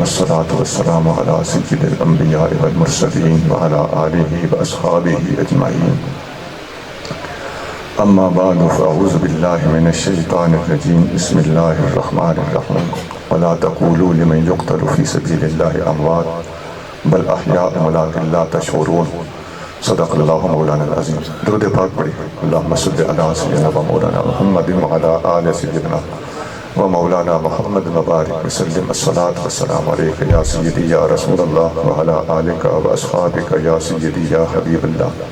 والصلاة والسلام على سيد الأنبياء والمرسلين وعلى آله وأصحابه أجمعين أما بعد فأعوذ بالله من الشيطان الرجيم بسم الله الرحمن الرحيم ولا تقولوا لمن يقتل في سبيل الله أموات بل أحياء ولكن لا تشعرون صدق اللہ مولانا العظیم۔ درود پاک پڑھی۔ اللہم صلی علی سیدنا و مولانا محمد وعلی آل سیدنا و مولانا محمد وبارک وسلم۔ الصلاة والسلام علیک یا سیدی یا رسول اللہ وعلی آلک و اصحابک یا سیدی یا حبیب اللہ۔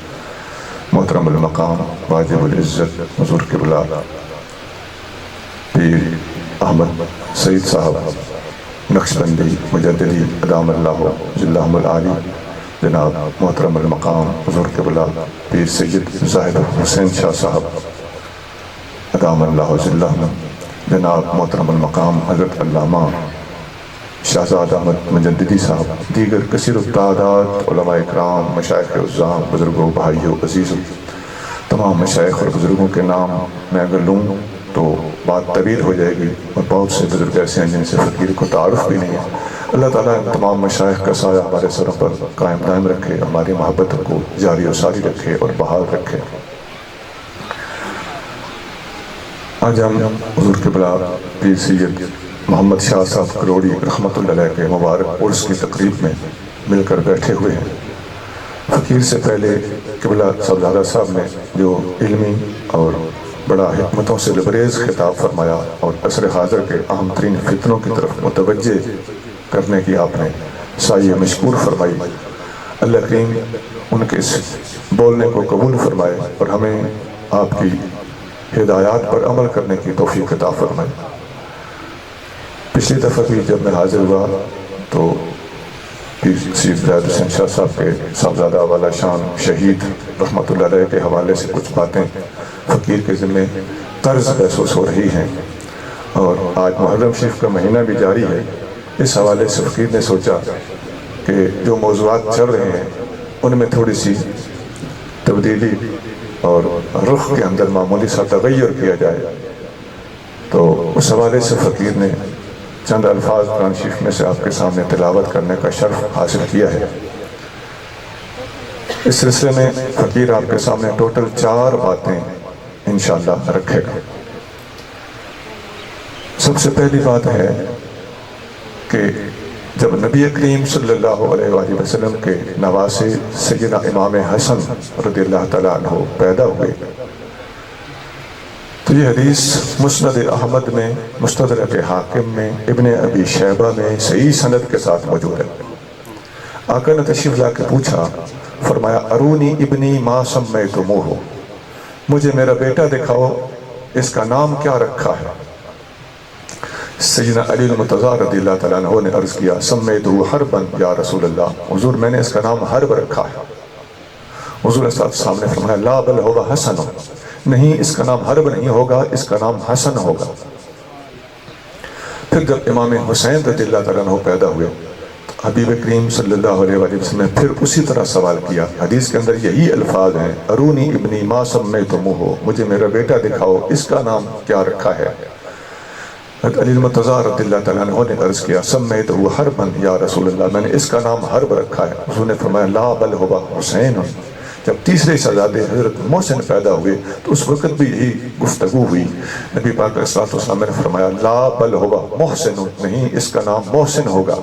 محترم المقام واجب العزت حضور قبلہ پیر احمد سعید صاحب نقشبندی مجددی ادام اللہ ذلہم العالی، جناب محترم المقام حضور قبلہ پیر سید زاہد حسین شاہ صاحب ادام اللہ ذلہم، جناب محترم المقام حضرت علامہ شہزاد احمد مجددی صاحب، دیگر کثیر التعداد علماء اکرام، مشائخ عظام، بزرگوں، بھائیوں، عزیزوں، تمام مشائخ اور بزرگوں کے نام میں اگر لوں تو بات طویل ہو جائے گی، اور بہت سے بزرگ ایسے ہیں جن سے فقیر کو تعارف بھی نہیں ہے۔ اللہ تعالیٰ ان تمام مشائخ کا سایہ ہمارے سروں پر قائم دائم رکھے، ہماری محبت کو جاری و ساری رکھے اور بحال رکھے۔ آج ہم حضور قبلہ پیر سید محمد شاہ صاحب کروڑی رحمۃ اللہ علیہ کے مبارک عرس کی تقریب میں مل کر بیٹھے ہوئے ہیں۔ فقیر سے پہلے قبلہ صاحبزادہ صاحب نے جو علمی اور بڑا حکمتوں سے لبریز خطاب فرمایا اور عصر حاضر کے اہم ترین فتنوں کی طرف متوجہ کرنے کی آپ نے سایہ مشکور فرمائی۔ اللہ کریم ان کے اس بولنے کو قبول فرمائے اور ہمیں آپ کی ہدایات پر عمل کرنے کی توفیق عطا فرمائے۔ پچھلی دفعہ بھی جب میں حاضر ہوا تو پیر سید زاہد حسین شاہ صاحب کے صاحبزادہ والا شان شہید رحمۃ اللہ علیہ کے حوالے سے کچھ باتیں فقیر کے ذمہ طرز محسوس ہو رہی ہیں، اور آج محرم شریف کا مہینہ بھی جاری ہے۔ اس حوالے سے فقیر نے سوچا کہ جو موضوعات چل رہے ہیں ان میں تھوڑی سی تبدیلی اور رخ کے اندر معمولی سا تغیر کیا جائے، تو اس حوالے سے فقیر نے چند الفاظ قرآن شریف میں سے آپ کے سامنے تلاوت کرنے کا شرف حاصل کیا ہے۔ اس سلسلے میں فقیر آپ کے سامنے ٹوٹل 4 باتیں انشاءاللہ رکھے گا۔ سب سے پہلی بات ہے کہ جب نبی کریم صلی اللہ علیہ وآلہ وسلم کے نواسے سیدنا امام حسن رضی اللہ تعالیٰ عنہ پیدا ہوئے تو یہ حدیث مسند احمد میں، مستدرک حاکم میں، ابن ابی شیبہ میں صحیح سند کے ساتھ موجود ہے۔ آقا نے تشریف لا کے پوچھا، فرمایا ارونی ابنی ما سمیتموہ، مجھے میرا بیٹا دکھاؤ، اس کا نام کیا رکھا ہے؟ سیدنا علی المرتضیٰ رضی اللہ تعالیٰ عنہ نے عرض کیا سمیتہ حربا یا رسول اللہ، حضور میں نے اس کا نام حرب رکھا ہے۔ حضور صلی اللہ علیہ وسلم نے فرمایا لا بل ہوگا حسن، نہیں اس کا نام حرب نہیں ہوگا، اس کا نام حسن ہوگا۔ پھر جب امام حسین رضی اللہ تعالیٰ عنہ پیدا ہوئے تو حبیب کریم صلی اللہ علیہ وسلم نے پھر اسی طرح سوال کیا۔ حدیث کے اندر یہی الفاظ ہیں، ارونی ابنی ما سمیتموہ، مجھے میرا بیٹا دکھاؤ، اس کا نام کیا رکھا ہے؟ علی المرتضیٰ رضی اللہ تعالیٰ عنہ نے عرض کیا سمیتہ حربا یا رسول اللہ، میں نے اس کا نام حرب رکھا ہے۔ حضور نے فرمایا لا بل ہوا حسین۔ جب تیسرے شہزادے حضرت محسن پیدا ہوئے تو اس وقت بھی یہی گفتگو ہوئی۔ نبی پاک علیہ الصلوۃ والسلام نے فرمایا لا بل ہوا محسن، نہیں اس کا نام محسن ہوگا۔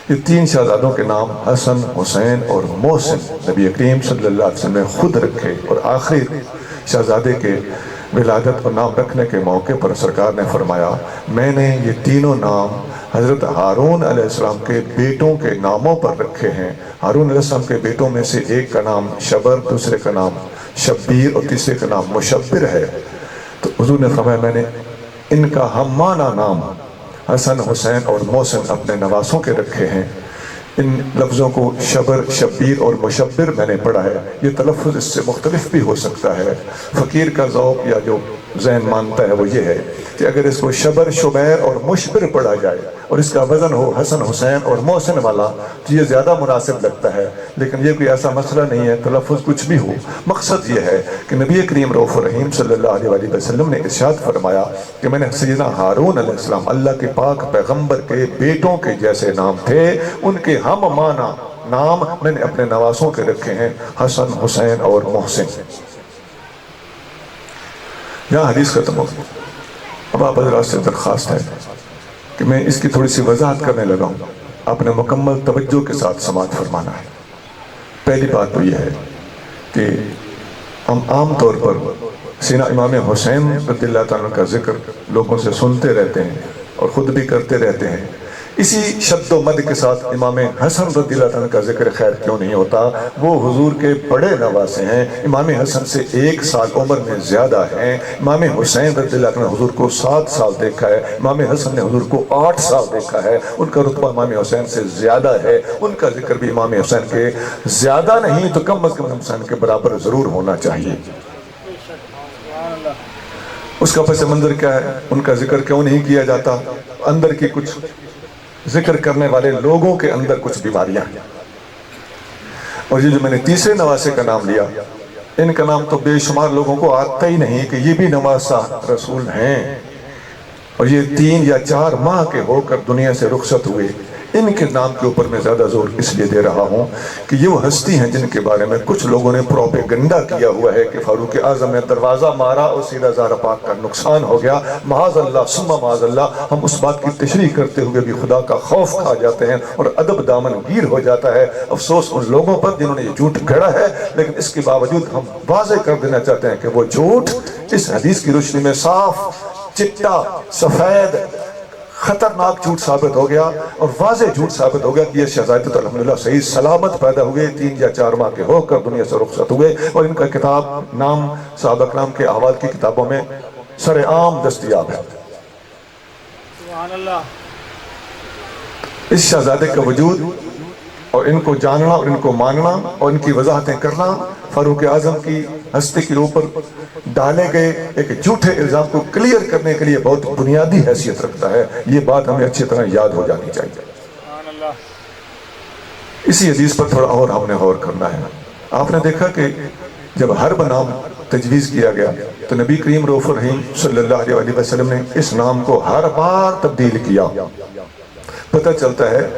یہ 3 شہزادوں کے نام حسن، حسین اور محسن نبی کریم صلی اللہ علیہ وسلم نے خود رکھے، اور آخری شہزادے کے ولادت اور نام رکھنے کے موقع پر سرکار نے فرمایا میں نے یہ تینوں نام حضرت ہارون علیہ السلام کے بیٹوں کے ناموں پر رکھے ہیں۔ ہارون علیہ السلام کے بیٹوں میں سے ایک کا نام شبر، دوسرے کا نام شبیر اور تیسرے کا نام مشبر ہے۔ تو حضور نے فرمایا میں نے ان کا ہم معنی نام حسن، حسین اور محسن اپنے نواسوں کے رکھے ہیں۔ ان لفظوں کو شبر، شبیر اور مشبر میں نے پڑھا ہے۔ یہ تلفظ اس سے مختلف بھی ہو سکتا ہے۔ فقیر کا ذوق یا جو ذہن مانتا ہے وہ یہ ہے کہ اگر اس کو شبر، شبیر اور مشبر پڑھا جائے اور اس کا وزن ہو حسن حسین اور محسن والا تو یہ زیادہ مناسب لگتا ہے، لیکن یہ کوئی ایسا مسئلہ نہیں ہے، تلفظ کچھ بھی ہو، مقصد یہ ہے کہ نبی کریم رؤوف الرحیم صلی اللہ علیہ وسلم نے ارشاد فرمایا کہ میں نے سیدنا ہارون علیہ السلام اللہ کے پاک پیغمبر کے بیٹوں کے جیسے نام تھے، ان کے ہم معنی نام میں نے اپنے نواسوں کے رکھے ہیں، حسن حسین اور محسن۔ یہاں حدیث ختم ہو گئی۔ اب آپ حضرات سے درخواست ہے کہ میں اس کی تھوڑی سی وضاحت کرنے لگا ہوں، آپ نے مکمل توجہ کے ساتھ سماعت فرمانا ہے۔ پہلی بات تو یہ ہے کہ ہم عام طور پر سیدنا امام حسین رضی اللہ تعالیٰ کا ذکر لوگوں سے سنتے رہتے ہیں اور خود بھی کرتے رہتے ہیں، اسی شد و مد کے ساتھ امام حسن رضی اللہ تعالیٰ کا ذکر خیر کیوں نہیں ہوتا؟ وہ حضور کے بڑے نواسے ہیں، امام حسن سے 1 سال عمر میں زیادہ ہیں، امام حسین رضی اللہ تعالیٰ نے حضور کو 7 سال دیکھا ہے، امام حسن نے حضور کو 8 سال دیکھا ہے، ان کا رتبہ امام حسین سے زیادہ ہے، ان کا ذکر بھی امام حسین کے زیادہ نہیں تو کم از کم امام حسین کے برابر ضرور ہونا چاہیے۔ اس کا پس منظر کیا ہے؟ ان کا ذکر کیوں نہیں کیا جاتا؟ اندر کی کچھ ذکر کرنے والے لوگوں کے اندر کچھ بیماریاں ہیں، اور یہ جو میں نے تیسرے نواسے کا نام لیا، ان کا نام تو بے شمار لوگوں کو آتا ہی نہیں کہ یہ بھی نواسہ رسول ہیں، اور یہ 3 یا 4 ماہ کے ہو کر دنیا سے رخصت ہوئے۔ ان کے نام کے اوپر میں زیادہ زور اس لیے دے رہا ہوں کہ یہ وہ ہستی ہیں جن کے بارے میں کچھ لوگوں نے پروپیگنڈا کیا ہوا ہے کہ فاروق اعظم نے دروازہ مارا اور سیدھا زہرا پاک کا نقصان ہو گیا، معاذ اللہ ثم معاذ اللہ۔ ہم اس بات کی تشریح کرتے ہوئے بھی خدا کا خوف کھا جاتے ہیں اور ادب دامن گیر ہو جاتا ہے۔ افسوس ان لوگوں پر جنہوں نے یہ جھوٹ گھڑا ہے، لیکن اس کے باوجود ہم واضح کر دینا چاہتے ہیں کہ وہ جھوٹ اس حدیث کی روشنی میں صاف چٹا سفید خطرناک جھوٹ ثابت ہو گیا، اور واضح جھوٹ ثابت ہو گیا کہ یہ شہزادی تو الحمدللہ صحیح سلامت پیدا ہوئے، 3 یا 4 ماہ کے ہو کر دنیا سے رخصت ہوئے، اور ان کا کتاب نام صحابہ کرام کے احوال کی کتابوں میں سر عام دستیاب ہے۔ سبحان اللہ۔ اس شہزادے کا وجود اور ان کو جاننا اور ان کو ماننا اور ان کی وضاحتیں کرنا فاروق اعظم کی ہستی کے اوپر ڈالے گئے ایک جھوٹے الزام کو کلیئر کرنے کے لیے بہت بنیادی حیثیت رکھتا ہے۔ یہ بات ہمیں اچھی طرح یاد ہو جانی چاہیے۔ سبحان اللہ۔ اسی حدیث پر تھوڑا اور ہم نے غور کرنا ہے۔ آپ نے دیکھا کہ جب حرب نام تجویز کیا گیا تو نبی کریم رؤوف الرحیم صلی اللہ علیہ وسلم نے اس نام کو ہر بار تبدیل کیا۔ پتہ چلتا ہے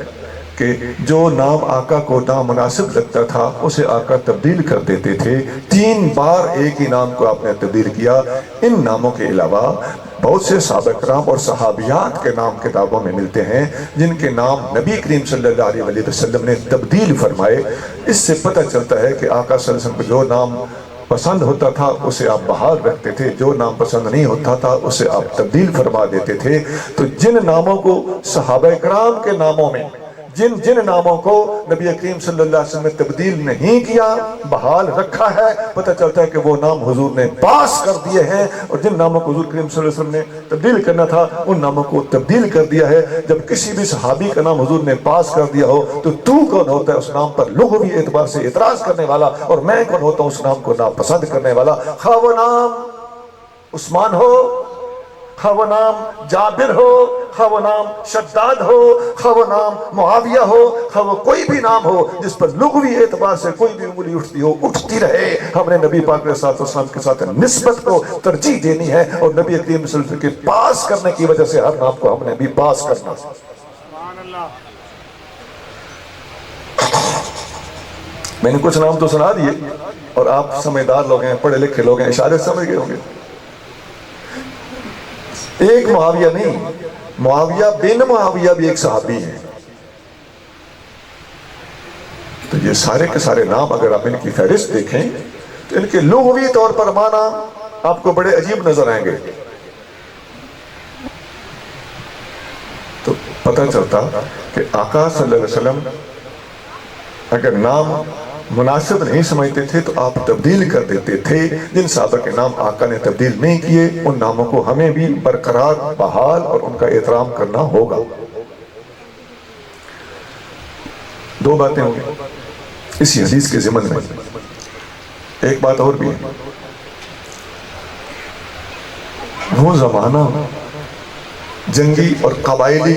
کہ جو نام آقا کو نامناسب لگتا تھا اسے آقا تبدیل کر دیتے تھے۔ 3 بار ایک ہی نام کو آپ نے تبدیل کیا۔ ان ناموں کے علاوہ بہت سے صحابہ کرام اور صحابیات کے نام کتابوں میں ملتے ہیں جن کے نام نبی کریم صلی اللہ علیہ وسلم نے تبدیل فرمائے۔ اس سے پتہ چلتا ہے کہ آقا صلی اللہ علیہ وسلم کو جو نام پسند ہوتا تھا اسے آپ بحال رکھتے تھے، جو نام پسند نہیں ہوتا تھا اسے آپ تبدیل فرما دیتے تھے۔ تو جن ناموں کو صحابہ کرام کے ناموں میں جن ناموں کو نبی کریم صلی اللہ علیہ وسلم نے تبدیل نہیں کیا بحال رکھا ہے، پتہ چلتا ہے کہ وہ نام حضور نے پاس کر دیے ہیں، اور جن ناموں کو حضور کریم صلی اللہ علیہ وسلم نے تبدیل کرنا تھا ان ناموں کو تبدیل کر دیا ہے۔ جب کسی بھی صحابی کا نام حضور نے پاس کر دیا ہو تو کون ہوتا ہے اس نام پر لغوی اعتبار سے اعتراض کرنے والا، اور میں کون ہوتا ہوں اس نام کو ناپسند کرنے والا؟ خواہ وہ نام عثمان ہو، خواہ وہ نام جابر ہو، خواہ وہ نام شداد ہو، خواہ وہ نام معاویہ ہو، خواہ وہ کوئی بھی نام ہو جس پر لغوی اعتبار سے کوئی بھی انگلی اٹھتی ہو اٹھتی رہے، ہم نے نبی پاک علیہ السلام کے ساتھ نسبت کو ترجیح دینی ہے، اور نبی کریم صلی اللہ علیہ وسلم کے پاس کرنے کی وجہ سے ہر نام کو ہم نے بھی پاس کرنا۔ سبحان اللہ۔ میں نے کچھ نام تو سنا دیے اور آپ سمجھدار لوگ ہیں، پڑھے لکھے لوگ ہیں، اشارے سمجھ گئے ہوں گے۔ ایک معاویہ نہیں، معاویہ بن معاویہ بھی ایک صحابی ہیں۔ تو یہ سارے کے سارے نام اگر آپ ان کی فہرست دیکھیں تو ان کے لغوی طور پر معنی آپ کو بڑے عجیب نظر آئیں گے۔ تو پتہ چلتا کہ آقا صلی اللہ علیہ وسلم اگر نام مناسب نہیں سمجھتے تھے تو آپ تبدیل کر دیتے تھے۔ جن صحابہ کے نام آقا نے تبدیل نہیں کیے ان ناموں کو ہمیں بھی برقرار بحال اور ان کا احترام کرنا ہوگا۔ 2 باتیں ہوں گی اسی حدیث کے ضمن میں۔ ایک بات اور بھی ہے، وہ زمانہ جنگی اور قبائلی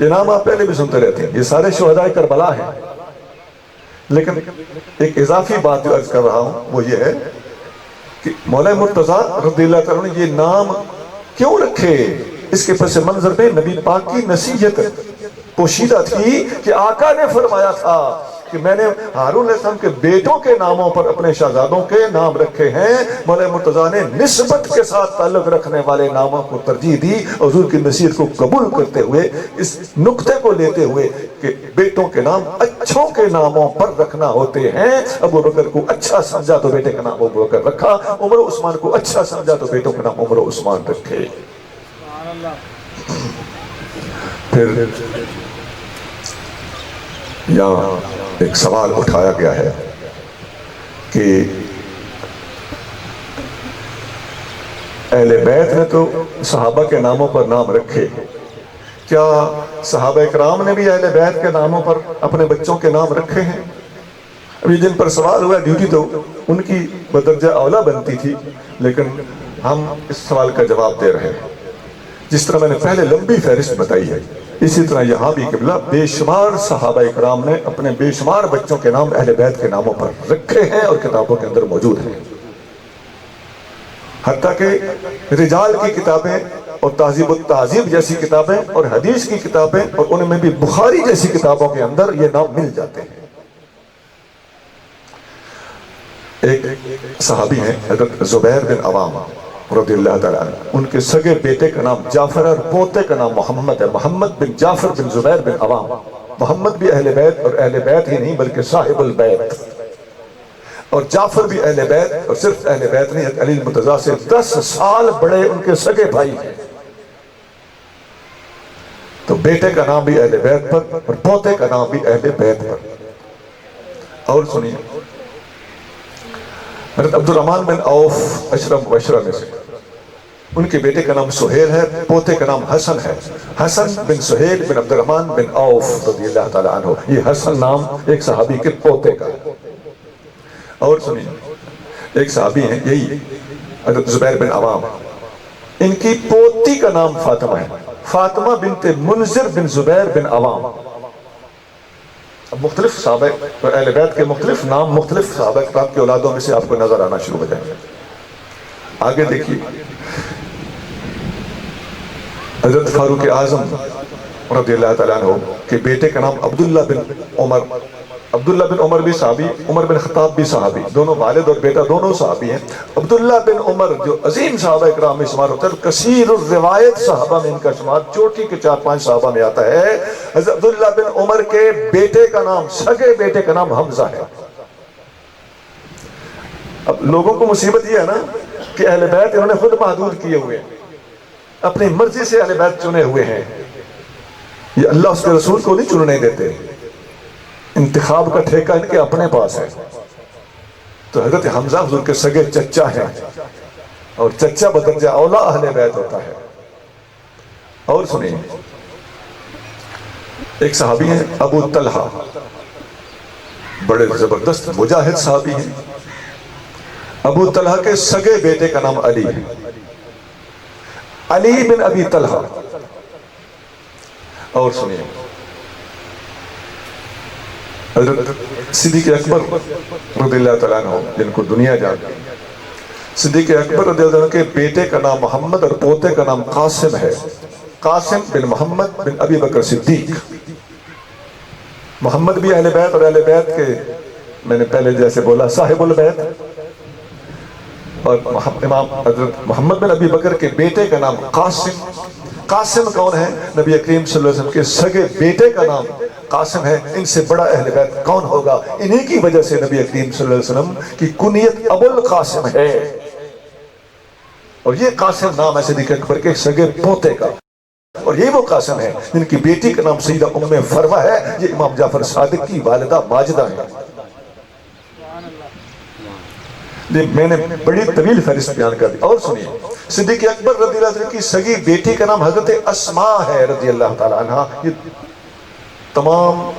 یہ نام آپ پہلے بھی سنتے رہتے ہیں، یہ سارے شہدائے کربلا ہیں، لیکن ایک اضافی بات جو عرض کر رہا ہوں وہ یہ ہے کہ مولا مرتضیٰ رضی اللہ تعالیٰ نے یہ نام کیوں رکھے؟ اس کے پس منظر میں نبی پاک کی نصیحت پوشیدہ تھی کہ آقا نے فرمایا تھا کہ میں نے ہارون علیہ السلام کے بیٹوں کے ناموں پر اپنے شہزادوں کے نام رکھے ہیں۔ مولا مرتضیٰ نے نسبت کے ساتھ تعلق رکھنے والے ناموں کو ترجیح دی، حضور کی نصیحت کو قبول کرتے ہوئے، اس نقطے کو لیتے ہوئے کہ بیٹوں کے نام اچھوں کے ناموں پر رکھنا ہوتے ہیں۔ ابو بکر کو اچھا سمجھا تو بیٹے کا نام ابو بکر رکھا، عمر عثمان کو اچھا سمجھا تو بیٹوں کا نام عمر عثمان رکھے۔ سبحان اللہ۔ پھر یہاں ایک سوال اٹھایا گیا ہے کہ اہل بیت نے تو صحابہ کے ناموں پر نام رکھے، کیا صحابہ اکرام نے بھی اہل بیت کے ناموں پر اپنے بچوں کے نام رکھے ہیں؟ ابھی جن پر سوال ہوا ڈیوٹی تو ان کی بدرجہ اولا بنتی تھی، لیکن ہم اس سوال کا جواب دے رہے ہیں۔ جس طرح میں نے پہلے لمبی فہرست بتائی ہے، اسی طرح یہاں بھی قبلہ بے شمار صحابہ اکرام نے اپنے بے شمار بچوں کے نام اہل بیت کے ناموں پر رکھے ہیں اور کتابوں کے اندر موجود ہیں۔ حتیٰ کہ رجال کی کتابیں اور تہذیب التہذیب جیسی کتابیں اور حدیث کی کتابیں اور ان میں بھی بخاری جیسی کتابوں کے اندر یہ نام مل جاتے ہیں۔ ایک صحابی ہیں حضرت زبیر بن عوام رضی اللہ تعالیٰ عنہ، ان کے سگے بیٹے کا نام جعفر اور پوتے کا نام محمد ہے، محمد بن جعفر بن زبیر بن عوام۔ محمد بھی اہل بیت، اور اہل بیت ہی نہیں بلکہ صاحب البیت، اور جعفر بھی اہل بیت، اور صرف اہل بیت نہیں، علی المرتضیٰ سے 10 سال بڑے ان کے سگے بھائی ہیں۔ تو بیٹے کا نام بھی اہل بیت پر اور پوتے کا نام بھی اہل بیت پر۔ اور سنیے، حضرت عبد الرحمن بن عوف اشرف مبشرہ میں سے، ان کے بیٹے کا نام سہیل ہے، پوتے کا نام حسن ہے۔ حسن بن سہیل بن عبد الرحمن بن عوف رضی اللہ تعالیٰ عنہ، یہ حسن نام ایک صحابی کے پوتے کا ہے۔ اور سنیے، ایک صحابی ہیں یہی حضرت زبیر بن عوام، ان کی پوتی کا نام فاطمہ ہے، فاطمہ بنت منذر بن زبیر بن عوام۔ اب مختلف صحابہ اور اہل بیت کے مختلف نام مختلف صحابہ اکرام کی اولادوں میں سے آپ کو نظر آنا شروع ہو جائیں گے۔ آگے دیکھیے، حضرت فاروق اعظم رضی اللہ تعالیٰ عنہ کے بیٹے کا نام عبداللہ بن عمر۔ عبداللہ بن عمر بھی صحابی، عمر بن خطاب بھی صحابی، دونوں والد اور بیٹا دونوں صحابی ہیں۔ عبداللہ بن عمر جو عظیم صحابہ اکرام میں شمار ہوتا ہے، کثیر الروایت صحابہ میں ان کا شمار چوٹی کے 4-5 صحابہ میں آتا ہے۔ حضرت عبداللہ بن عمر کے بیٹے کا نام، سگے بیٹے کا نام حمزہ ہے۔ اب لوگوں کو مصیبت یہ ہے نا کہ اہل بیت انہوں نے خود محدود کیے ہوئے ہیں، اپنی مرضی سے اہل بیت چنے ہوئے ہیں، یہ اللہ اس کے رسول کو نہیں چننے دیتے، انتخاب کا ٹھیکہ ان کے اپنے پاس ہے۔ تو حضرت حمزہ حضور کے سگے چچا ہیں، اور چچا بدرجہ اولا اہل بیت ہوتا ہے۔ اور سنیں، ایک صحابی ہیں ابو طلحہ، بڑے زبردست مجاہد صحابی ہیں۔ ابو طلحہ کے سگے بیٹے کا نام علی ہے، علی بن ابی طلحہ۔ اور سنیں، حضرت صدیق اکبر رضی اللہ تعالیٰ عنہ، جن کو دنیا جانتی، صدیق اکبر رضی اللہ عنہ کے بیٹے کا نام محمد اور پوتے کا نام قاسم ہے، قاسم بن محمد بن ابی بکر صدیق۔ محمد بھی اہل بیت، اور اہل بیت کے میں نے پہلے جیسے بولا صاحب البیت، اور امام حضرت محمد بن ابی بکر کے بیٹے کا نام قاسم۔ قاسم کون ہے؟ نبی کریم صلی اللہ علیہ وسلم کے سگے بیٹے کا نام قاسم ہے۔ ان سے بڑا اہل بیت کون ہوگا؟ انہی کی وجہ سے نبی کریم صلی اللہ علیہ وسلم کی کنیت ابو القاسم ہے، اور یہ قاسم نام ہے صدیق اکبر کے سگے پوتے کا، اور یہ وہ قاسم ہے جن کی بیٹی کا نام سیدہ ام فروہ ہے، یہ امام جعفر صادق کی والدہ ماجدہ ہے۔ میں نے بڑی طویل فہرست بیان کر دی۔ اور سنیے، صدیق اکبر رضی اللہ عنہ کی سگی بیٹی کا نام حضرت اسماء ہے رضی اللہ تعالیٰ عنہ۔ یہ تمام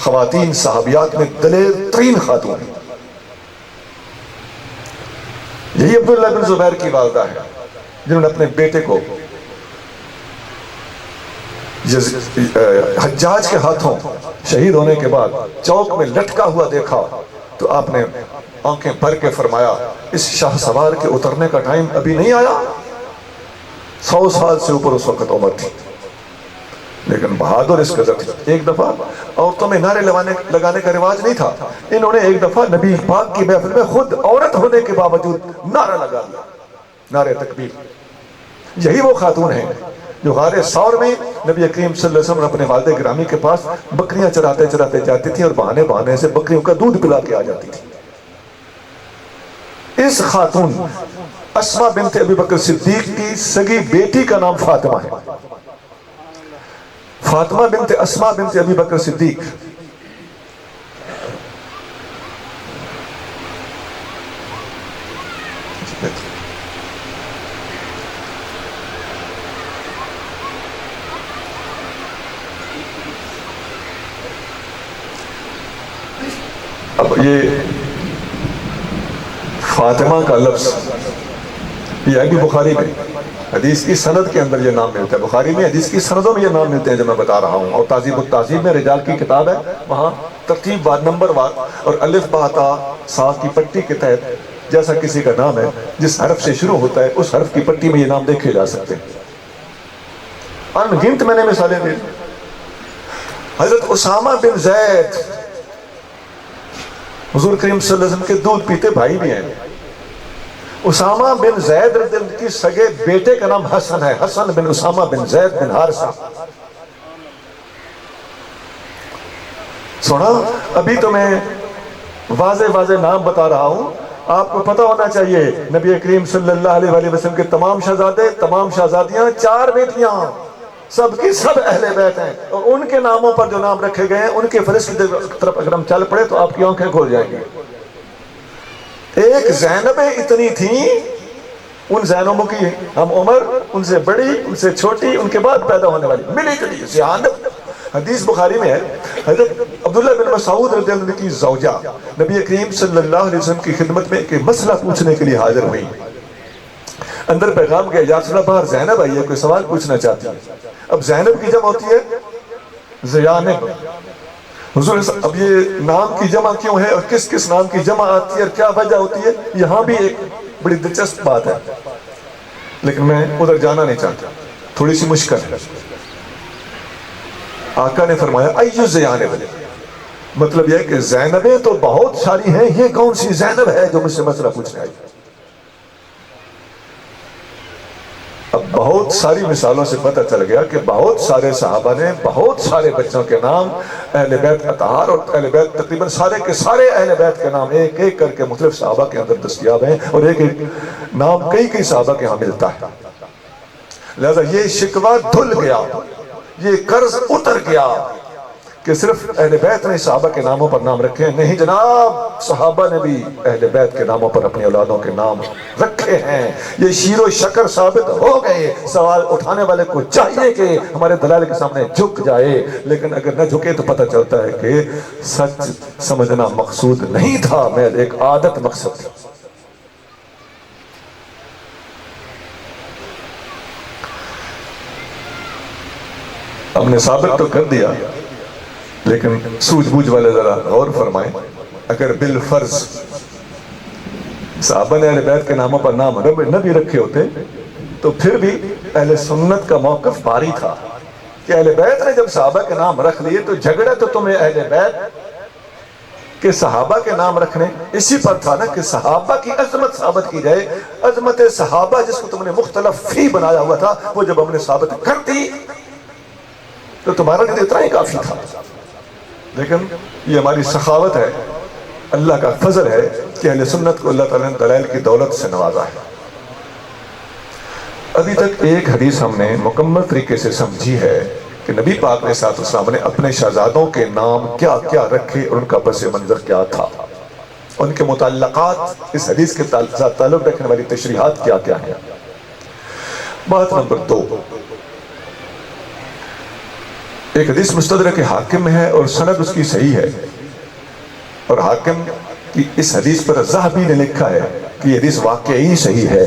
خواتین صحابیات میں دلیر ترین خاتون ہیں۔ یہی عبداللہ بن زبیر کی والدہ ہے جنہوں نے اپنے بیٹے کو حجاج کے ہاتھوں شہید ہونے کے بعد چوک میں لٹکا ہوا دیکھا تو آپ نے آنکھیں بھر کے فرمایا اس شاہ سوار کے اترنے کا ٹائم ابھی نہیں آیا. 100 سال سے اوپر اس وقت عمر تھی لیکن بہادر اس قدر تھی. ایک دفعہ عورتوں میں نعرے لگانے کا رواج نہیں تھا. انہوں نے ایک دفعہ نبی پاک کی محفل میں خود عورت ہونے کے باوجود نعرہ لگا دیا, نعرہ تکبیر. یہی وہ خاتون ہیں جو غار ثور میں نبی کریم صلی اللہ علیہ وسلم اپنے والد گرامی کے پاس بکریاں چراتے چراتے جاتی تھی اور بہانے بہانے سے بکریوں کا دودھ پلا کے آ جاتی تھی. اس خاتون اسما بنت ابی بکر صدیق کی سگی بیٹی کا نام فاطمہ ہے. فاطمہ بنت اسما بنت ابی بکر صدیق. اب یہ فاطمہ کا لفظ یہ ہے کہ بخاری میں حدیث کی سند کے اندر یہ نام ملتا ہے. بخاری میں حدیث کی سندوں میں یہ نام ملتے ہیں جو میں بتا رہا ہوں. اور تہذیب التہذیب میں رجال کی کتاب ہے, وہاں ترتیب وار نمبر وار اور الف با تا سا کی پٹی کے تحت جیسا کسی کا نام ہے جس حرف سے شروع ہوتا ہے اس حرف کی پٹی میں یہ نام دیکھے جا سکتے ہیں. انگنت میں نے مثالیں دی. حضرت اسامہ بن زید حضور کریم صلی اللہ علیہ وسلم کے دودھ پیتے بھائی بھی ہیں. اسامہ بن زید رضی اللہ عنہ کی سگے بیٹے کا نام حسن ہے, حسن بن اسامہ بن زید بن حارثہ. سونا ابھی تو میں واضح واضح نام بتا رہا ہوں, آپ کو پتہ ہونا چاہیے نبی کریم صلی اللہ علیہ وسلم کے تمام شہزادے تمام شہزادیاں 4 بیٹیاں سب کی سب اہل بیت ہیں اور ان کے ناموں پر جو نام رکھے گئے ہیں ان کے فہرست کی طرف اگر ہم چل پڑے تو آپ کی آنکھیں کھول جائیں گی. ایک زینب اتنی تھیں, ان زینبوں کی ہم عمر ان سے بڑی ان سے چھوٹی ان کے بعد پیدا ہونے والی ملی جلی زینب. حدیث بخاری میں ہے حضرت عبداللہ بن مسعود رضی اللہ عنہ کی زوجہ نبی کریم صلی اللہ علیہ وسلم کی خدمت میں ایک مسئلہ پوچھنے کے لیے حاضر ہوئی. اندر پیغام گیا یا رسول اللہ باہر زینب آئی ہے کوئی سوال پوچھنا چاہتی ہے. اب زینب کی جمع ہوتی ہے زیانب. حضور اب یہ نام کی جمع کیوں ہے اور کس کس نام کی جمع آتی ہے اور کیا وجہ ہوتی ہے, یہاں بھی ایک بڑی دلچسپ بات ہے لیکن میں ادھر جانا نہیں چاہتا, تھوڑی سی مشکل ہے. آقا نے فرمایا ایو زینب, مطلب یہ ہے کہ زینبیں تو بہت ساری ہیں, یہ کون سی زینب ہے جو مجھ سے مسئلہ پوچھنے آئی. اب بہت ساری مثالوں سے پتہ چل گیا کہ بہت سارے صحابہ نے بہت سارے بچوں کے نام اہل بیت اطہار اور اہل بیت تقریباً سارے کے سارے اہل بیت کے نام ایک ایک کر کے مختلف صحابہ کے اندر دستیاب ہیں اور ایک ایک نام کئی صحابہ کے ہاں ملتا ہے. لہذا یہ شکوہ دھل گیا, یہ قرض اتر گیا کہ صرف اہل بیت نے صحابہ کے ناموں پر نام رکھے ہیں. نہیں جناب, صحابہ نے بھی اہل بیت کے ناموں پر اپنی اولادوں کے نام رکھے ہیں. یہ شیر و شکر ثابت ہو گئے. سوال اٹھانے والے کو چاہیے کہ ہمارے دلائل کے سامنے جھک جائے, لیکن اگر نہ جھکے تو پتہ چلتا ہے کہ سچ سمجھنا مقصود نہیں تھا, میں ایک عادت مقصد تھی. ہم نے ثابت تو کر دیا لیکن سوجھ بوجھ والے ذرا غور فرمائیں. اگر بالفرض صحابہ نے اہل بیت کے ناموں پر نام نہ بھی رکھے ہوتے تو پھر بھی اہل سنت کا موقف بھاری تھا کہ اہل بیت نے جب صحابہ کے نام رکھ لیے تو جھگڑا تو تمہیں اہل بیت کہ صحابہ کے نام رکھنے اسی پر تھا نا کہ صحابہ کی عظمت ثابت کی جائے. عظمت صحابہ جس کو تم نے مختلف فی بنایا ہوا تھا وہ جب ہم نے ثابت کر دی تو تمہارا لیے اتنا ہی کافی تھا. لیکن یہ ہماری سخاوت ہے, اللہ کا فضل ہے کہ اہل سنت کو اللہ تعالیٰ نے دلائل کی دولت سے نوازا ہے. ابھی تک ایک حدیث ہم نے مکمل طریقے سے سمجھی ہے کہ نبی پاک علیہ السلام نے اپنے شہزادوں کے نام کیا کیا رکھے اور ان کا پس منظر کیا تھا, ان کے متعلقات اس حدیث کے ساتھ تعلق رکھنے والی تشریحات کیا کیا ہیں. بات نمبر 2, ایک حدیث مستدرک حاکم میں ہے اور سند اس کی صحیح ہے, اور حاکم کی اس حدیث پر ذہبی نے لکھا ہے کہ یہ حدیث واقعی صحیح ہے.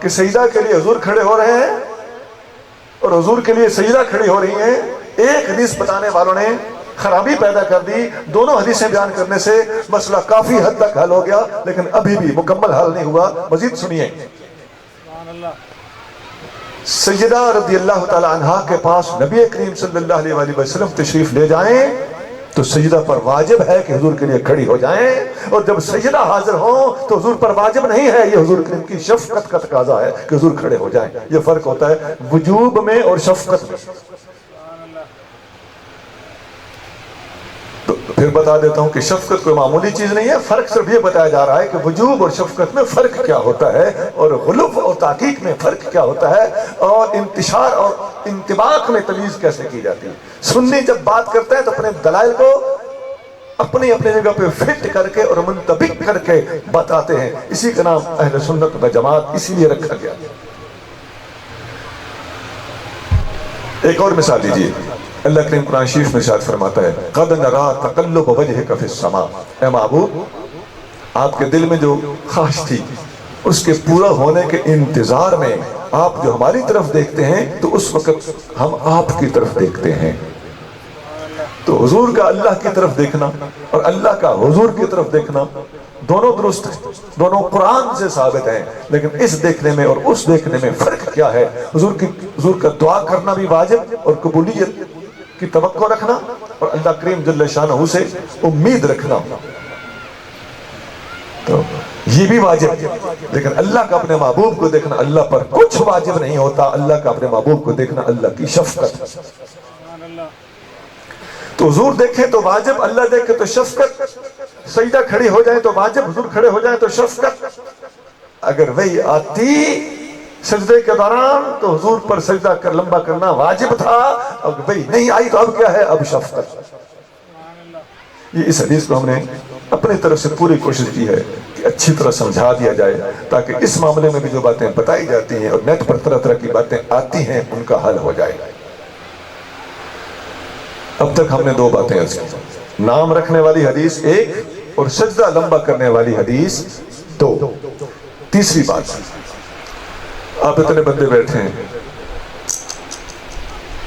کہ سجدہ کے لیے حضور کھڑے ہو رہے ہیں اور حضور کے لیے سجدہ کھڑی ہو رہی ہیں، ایک حدیث بتانے والوں نے خرابی پیدا کر دی، دونوں حدیثیں بیان کرنے سے مسئلہ کافی حد تک حل ہو گیا، لیکن ابھی بھی مکمل حل نہیں ہوا، مزید سنیے۔ سبحان اللہ۔ سیدہ رضی اللہ تعالی عنہ کے پاس نبی کریم صلی اللہ علیہ وآلہ وسلم تشریف لے جائیں تو سجدہ پر واجب ہے کہ حضور کے لیے کھڑی ہو جائیں، اور جب سجدہ حاضر ہوں تو حضور پر واجب نہیں ہے، یہ حضور کریم کی شفقت کا تقاضا ہے کہ حضور کھڑے ہو جائیں۔ یہ فرق ہوتا ہے وجوب میں اور شفقت میں۔ سبحان اللہ۔ تو پھر بتا دیتا ہوں کہ شفقت کوئی معمولی چیز نہیں ہے، فرق صرف یہ بتایا جا رہا ہے کہ وجوب اور شفقت میں فرق کیا ہوتا ہے، اور غلو اور تحقیق میں فرق کیا ہوتا ہے، اور انتشار اور انطباق میں تمیز کیسے کی جاتی ہے۔ سنی جب بات کرتے ہیں تو اپنے دلائل کو اپنی اپنی جگہ پہ فٹ کر کے اور منطبق کر کے بتاتے ہیں، اسی کا نام اہل سنت و جماعت اسی لیے رکھا گیا۔ ایک اور مثال دیجیے، اللہ کریم قرآن شریف میں ارشاد فرماتا ہے قَدْ نَرَا تَقَلُّبَ وَجْهِكَ فِي السَّمَاءِ، اے محبوب آپ کے دل میں جو خواہش تھی اس کے پورا ہونے کے انتظار میں آپ جو ہماری طرف دیکھتے ہیں تو اس وقت ہم آپ کی طرف دیکھتے ہیں۔ تو حضور کا اللہ کی طرف دیکھنا اور اللہ کا حضور کی طرف دیکھنا دونوں درست ہیں، دونوں قرآن سے ثابت ہیں، لیکن اس دیکھنے میں اور اس دیکھنے میں فرق کیا ہے؟ حضور کا دعا کرنا بھی واجب اور قبولیت کی توقع رکھنا، اور اللہ کریم جل شانہ سے امید رکھنا، تو یہ بھی واجب۔ لیکن اللہ کا اپنے محبوب کو دیکھنا، اللہ پر کچھ واجب نہیں ہوتا، اللہ کا اپنے محبوب کو دیکھنا اللہ کی شفقت۔ سبحان اللہ۔ تو حضور دیکھیں تو واجب، اللہ دیکھے تو شفقت، سجدہ کھڑی ہو جائیں تو واجب، حضور کھڑے ہو جائیں تو شفقت۔ اگر وہی آتی سجدے کے دوران تو حضور پر سجدہ کر لمبا کرنا واجب تھا، اب وہی نہیں آئی تو اب کیا ہے؟ اب شفقت۔ یہ اس حدیث کو ہم نے اپنی طرف سے پوری کوشش کی ہے کہ اچھی طرح سمجھا دیا جائے، تاکہ اس معاملے میں بھی جو باتیں بتائی جاتی ہیں اور نیٹ پر طرح طرح کی باتیں آتی ہیں ان کا حل ہو جائے۔ اب تک ہم نے دو باتیں عرض کی، نام رکھنے والی حدیث ایک اور سجدہ لمبا کرنے والی حدیث دو۔ تیسری بات، آپ اتنے بندے بیٹھے ہیں،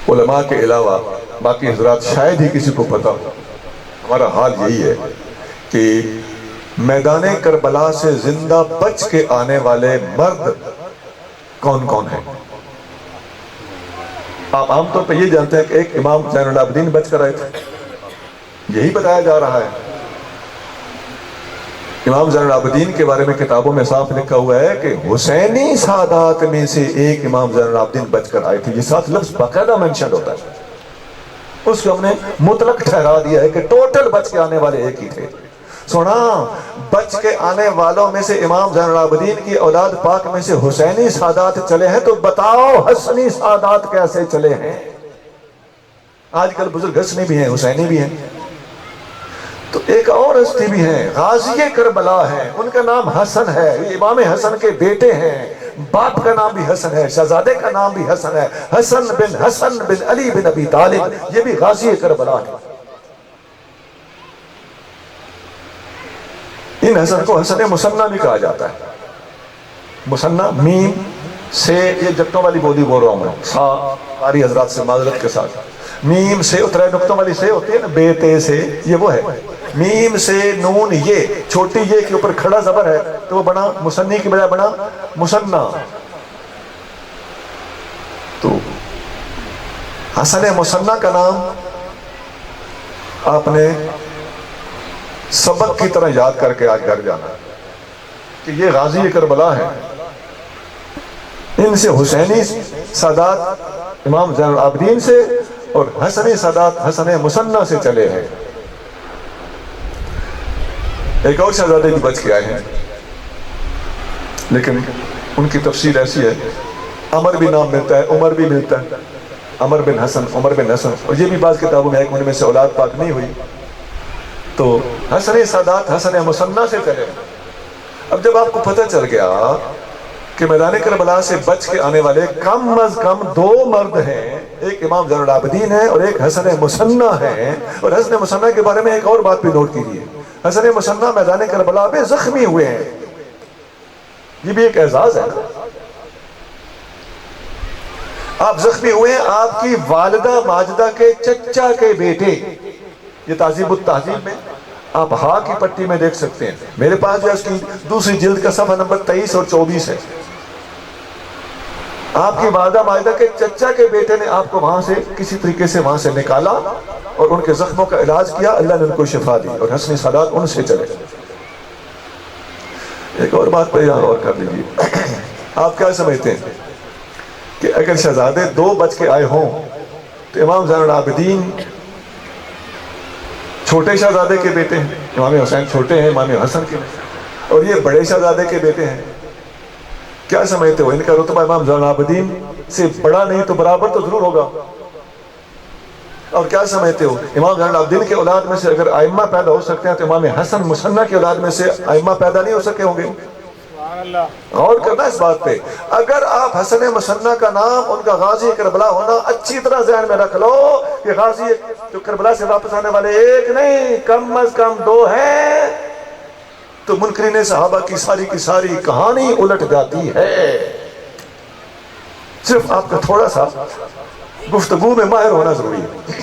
علماء کے علاوہ باقی حضرات شاید ہی کسی کو پتا ہو، ہمارا حال یہی ہے کہ میدان کربلا سے زندہ بچ کے آنے والے مرد کون کون ہیں؟ آپ عام طور پہ یہ جانتے ہیں کہ ایک امام زین العابدین بچ کر آئے تھے، یہی بتایا جا رہا ہے۔ امام زین العابدین کے بارے میں کتابوں میں صاف لکھا ہوا ہے کہ حسینی سادات میں سے ایک امام زین العابدین بچ کر آئے تھے، یہ ساتھ لفظ باقاعدہ منشن ہوتا ہے، اس کو ہم نے مطلق ٹھہرا دیا ہے کہ ٹوٹل بچ کے آنے والے ایک ہی تھے۔ سونا، بچ کے آنے والوں میں سے امام زین العابدین کی اولاد پاک میں سے حسینی سادات چلے ہیں، تو بتاؤ حسنی سادات کیسے چلے ہیں؟ آج کل بزرگ حسنی بھی ہیں، حسینی بھی ہیں، تو ایک اور ہستی بھی ہیں، غازی کربلا ہیں، ان کا نام حسن ہے، یہ امام حسن کے بیٹے ہیں، باپ کا نام بھی حسن ہے، شہزادے کا نام بھی حسن ہے، حسن بن علی بن ابی طالب، یہ بھی غازی کربلا ہے۔ ان حسن کو حسن مسنہ بھی کہا جاتا ہے۔ مسنہ میم سے، یہ جٹوں والی بولی بول رہا ہوں میں، سا قاری حضرات سے معذرت کے ساتھ، میم سے اترے نقطوں والی سے ہوتی ہے نا، بیتے سے، یہ وہ ہے، میم سے نون یہ چھوٹی یہ کے اوپر کھڑا زبر ہے تو وہ بنا مسنی کی بجائے بنا مسنہ۔ تو حسن مسنہ کا نام آپ نے سبق کی طرح یاد کر کے آج گھر جانا کہ یہ غازی کربلا ہے، ان سے حسینی سادات امام زین العابدین سے اور حسنی سادات حسن مسنہ سے چلے ہیں۔ ایک اور شہزادے بھی بچ کے آئے ہیں، لیکن ان کی تفصیل ایسی ہے، عمر بھی نام ملتا ہے، عمر بھی ملتا ہے، عمر بن حسن، عمر بن حسن، اور یہ بھی بعض کتابوں میں ہے کہ ان میں سے اولاد پاک نہیں ہوئی، تو حسن سادات حسن مسنہ سے چلے۔ اب جب آپ کو پتہ چل گیا کہ میدان کربلا سے بچ کے آنے والے کم از کم دو مرد ہیں، ایک امام زین العابدین ہے اور ایک حسن مسنہ ہے، اور حسن مسنہ کے بارے میں ایک اور بات بھی نوٹ کیجیے، حسن مسنہ میدان کربلا میں زخمی ہوئے ہیں، یہ بھی ایک اعزاز ہے نا، آپ زخمی ہوئے ہیں آپ کی والدہ ماجدہ کے چچا کے بیٹے. یہ تہذیب التہذیب میں آپ ہاں کی پٹی میں دیکھ سکتے ہیں. میرے پاس جو ہے اس کی دوسری جلد کا صفحہ نمبر 23 اور 24 ہے. آپ کی والدہ ماجدہ کے چچا کے بیٹے نے آپ کو وہاں سے کسی طریقے سے وہاں سے نکالا اور ان کے زخموں کا علاج کیا. اللہ نے ان کو شفا دی اور حسنی سادات ان سے چلے. ایک اور بات پہ یہاں اور کر لیجیے. آپ کیا سمجھتے ہیں کہ اگر شہزادے 2 بچ کے آئے ہوں تو امام زین العابدین چھوٹے شہزادے کے بیٹے ہیں, امام حسین چھوٹے ہیں امام حسن کے, اور یہ بڑے شہزادے کے بیٹے ہیں. کیا سمجھتے ہو ان کا رتبہ امام زین العابدین سے بڑا نہیں تو برابر تو ضرور ہوگا؟ اور کیا سمجھتے ہو امام زین العابدین کے اولاد میں سے اگر ائمہ پیدا ہو سکتے ہیں تو امام حسن مصنع کی اولاد میں سے ائمہ پیدا نہیں ہو سکے ہوں گے؟ سبحان اللہ. غور کرنا اس بات پہ. اگر آپ حسن مصنع کا نام ان کا غازی کربلا ہونا اچھی طرح ذہن میں رکھ لو کہ غازی جو کربلا سے واپس آنے والے ایک نہیں کم از کم 2 ہیں, تو منکرین صحابہ کی ساری کہانی الٹ جاتی ہے. صرف آپ کا تھوڑا سا گفتگو میں ماہر ہونا ضروری ہے.